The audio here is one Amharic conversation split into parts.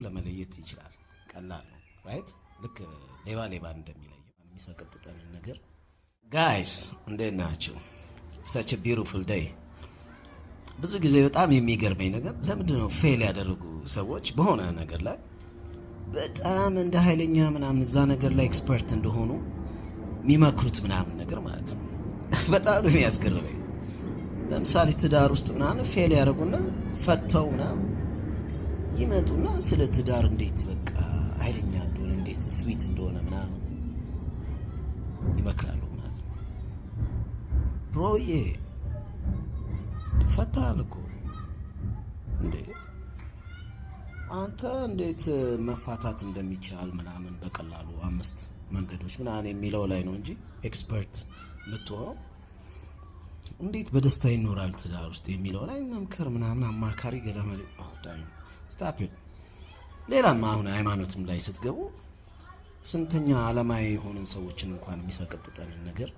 ለመለየት ይችላል። ቀላል ነው ራይት። ልክ ሌባ እንደሚለየው የሚሰቀጥጠን ነገር። ጋይስ እንዴት ናችሁ? such a beautiful day። ብዙ ጊዜ በጣም የሚገርመኝ ነገር ለምንድን ነው ፌል ያደረጉ ሰዎች በሆነ ነገር ላይ በጣም እንደ ኃይለኛ ምናምን እዛ ነገር ላይ ኤክስፐርት እንደሆኑ የሚመክሩት ምናምን ነገር ማለት ነው። በጣም ነው የሚያስገርመኝ። ለምሳሌ ትዳር ውስጥ ምናምን ፌል ያደረጉና ፈተው ምናምን ይመጡና ስለ ትዳር እንዴት በቃ ኃይለኛ እንደሆነ እንዴት ስዊት እንደሆነ ምናምን ይመክራሉ ማለት ነው። ብሮዬ ፈታል እኮ እንዴ አንተ እንዴት መፋታት እንደሚቻል ምናምን በቀላሉ 5 መንገዶች ምናምን የሚለው ላይ ነው እንጂ ኤክስፐርት የምትሆነው እንዴት በደስታ ይኖራል ትዳር ውስጥ የሚለው ላይ መምከር ምናምን አማካሪ ገለመል ስታፕ። ሌላም አሁን ሃይማኖትም ላይ ስትገቡ ስንተኛ ዓለማዊ የሆነን ሰዎችን እንኳን የሚሰቀጥጠንን ነገር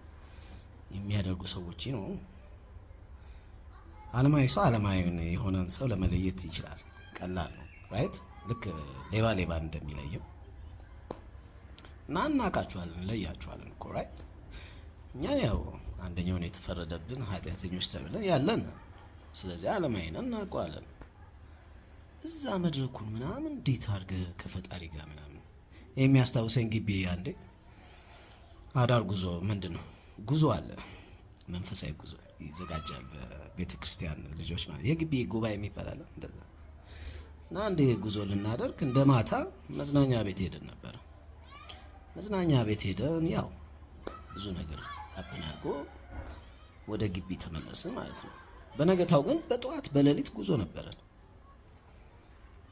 የሚያደርጉ ሰዎች ነው። ዓለማዊ ሰው ዓለማዊ የሆነን ሰው ለመለየት ይችላል። ቀላል ነው ራይት። ልክ ሌባ እንደሚለየው እና እናውቃቸዋለን፣ እንለያቸዋለን እኮ ራይት። እኛ ያው አንደኛውን የተፈረደብን ኃጢአተኞች ተብለን ያለን፣ ስለዚህ ዓለማዊን እናውቀዋለን። እዛ መድረኩን ምናምን እንዴት አድርገህ ከፈጣሪ ጋር ምናምን የሚያስታውሰኝ ግቢ አንዴ አዳር ጉዞ ምንድን ነው ጉዞ አለ፣ መንፈሳዊ ጉዞ ይዘጋጃል በቤተ ክርስቲያን ልጆች ማለት የግቢ ጉባኤ የሚባል አለ እንደዛ። እና አንዴ ጉዞ ልናደርግ እንደ ማታ መዝናኛ ቤት ሄደን ነበር። መዝናኛ ቤት ሄደን ያው ብዙ ነገር አብናጎ ወደ ግቢ ተመለስን ማለት ነው። በነገታው ግን በጠዋት በሌሊት ጉዞ ነበረን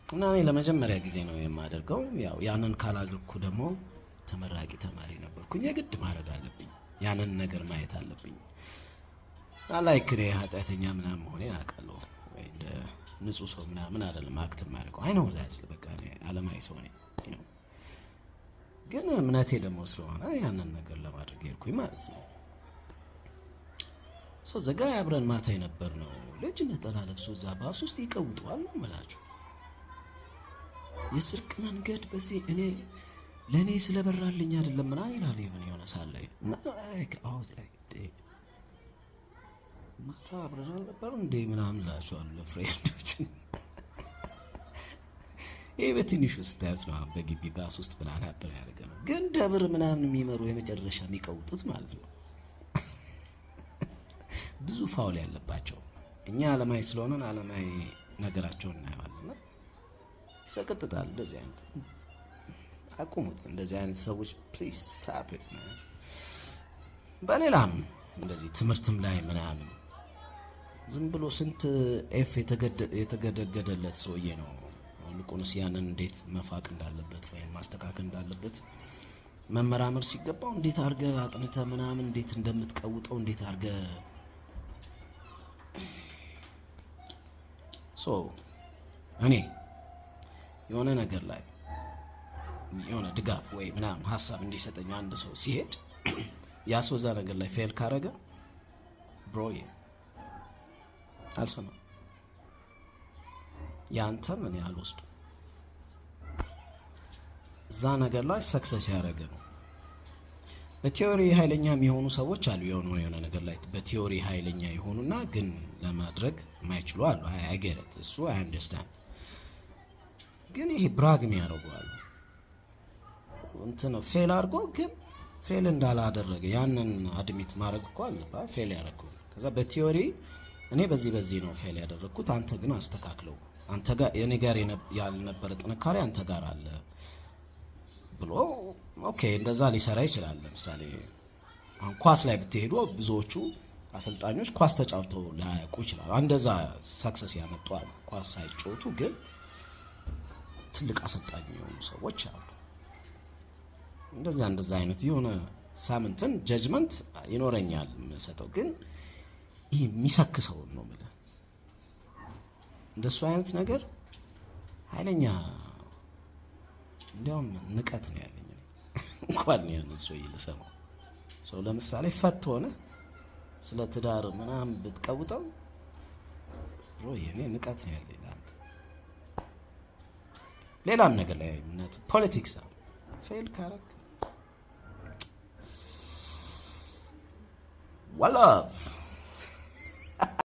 እና እኔ ለመጀመሪያ ጊዜ ነው የማደርገው። ያው ያንን ካላደረኩ ደግሞ ተመራቂ ተማሪ ነበርኩኝ፣ የግድ ማድረግ አለብኝ፣ ያንን ነገር ማየት አለብኝ። ላይክ እኔ ኃጢአተኛ ምናምን ሆኔን አውቃለሁ ወይ እንደ ንጹህ ሰው ምናምን አይደለም አክት ማድረገው። አይ ነው ዛች በቃ እኔ ዓለማዊ ሰው ነኝ ነው። ግን እምነቴ ደግሞ ስለሆነ ያንን ነገር ለማድረግ ሄድኩኝ ማለት ነው። ዘጋ አብረን ማታ የነበር ነው ልጅ ነጠላ ለብሶ እዛ ባስ ውስጥ ይቀውጠዋል ነው የምላችሁ። የጽድቅ መንገድ በዚህ እኔ ለእኔ ስለበራልኝ አይደለም ምናምን ይላል የሆነ ሳለ እና ማታ አብረን አልነበሩ እንዴ ምናምን እላቸዋለሁ ፍሬንዶችን። ይሄ በትንሹ ስታዩት ነው በግቢ ባስ ውስጥ ምናምን ነበር ያደረገው። ግን ደብር ምናምን የሚመሩ የመጨረሻ የሚቀውጡት ማለት ነው ብዙ ፋውል ያለባቸው። እኛ ዓለማዊ ስለሆነን ዓለማዊ ነገራቸውን እናየዋለን። ይሰቀጥጣል። እንደዚህ አይነት አቁሙት። እንደዚህ አይነት ሰዎች ፕሊዝ ስታፕ ኢት። በሌላም እንደዚህ ትምህርትም ላይ ምናምን ዝም ብሎ ስንት ኤፍ የተገደገደለት ሰውዬ ነው ልቁንስ ያንን እንዴት መፋቅ እንዳለበት ወይም ማስተካከል እንዳለበት መመራመር ሲገባው እንዴት አድርገህ አጥንተህ ምናምን እንዴት እንደምትቀውጠው እንዴት አድርገህ እኔ የሆነ ነገር ላይ የሆነ ድጋፍ ወይ ምናምን ሀሳብ እንዲሰጠኝ አንድ ሰው ሲሄድ ያ ሰው እዛ ነገር ላይ ፌል ካረገ ብሮዬ አልሰማም፣ ያንተ ምን ያልወስዱ እዛ ነገር ላይ ሰክሰስ ያደረገ ነው። በቲዮሪ ኃይለኛ የሚሆኑ ሰዎች አሉ። የሆነ ነገር ላይ በቲዮሪ ኃይለኛ የሆኑና ግን ለማድረግ የማይችሉ አሉ። አይገረት እሱ አይ አንደርስታንድ። ግን ይሄ ብራግ የሚያደርገዋል እንትን ፌል አድርጎ ግን ፌል እንዳላደረገ ያንን አድሚት ማድረግ እኮ አለበት። ፌል ያደረገው ከዛ በቲዮሪ እኔ በዚህ ነው ፌል ያደረኩት፣ አንተ ግን አስተካክለው፣ አንተ ጋር የኔ ጋር ያልነበረ ጥንካሬ አንተ ጋር አለ ብሎ ኦኬ እንደዛ ሊሰራ ይችላል። ለምሳሌ አሁን ኳስ ላይ ብትሄዱ ብዙዎቹ አሰልጣኞች ኳስ ተጫውተው ላያውቁ ይችላሉ። እንደዛ ሰክሰስ ያመጣሉ ኳስ ሳይጫወቱ ግን ትልቅ አሰልጣኝ የሆኑ ሰዎች አሉ። እንደዛ አይነት የሆነ ሳምንትን ጀጅመንት ይኖረኛል የምሰጠው። ግን ይሄ የሚሰክሰው ነው ማለት እንደሱ አይነት ነገር ኃይለኛ እንዲያውም ንቀት ነው ያለኝ እንኳን ያንን ሰው ይልሰማው። ለምሳሌ ፈት ሆነ ስለ ትዳር ምናምን ብትቀውጠው ብሮ የኔ ንቀት ነው ያለኝ። ሌላም ነገር ላይ እምነት ፖለቲክስ ፌል ካረክ ወላፍ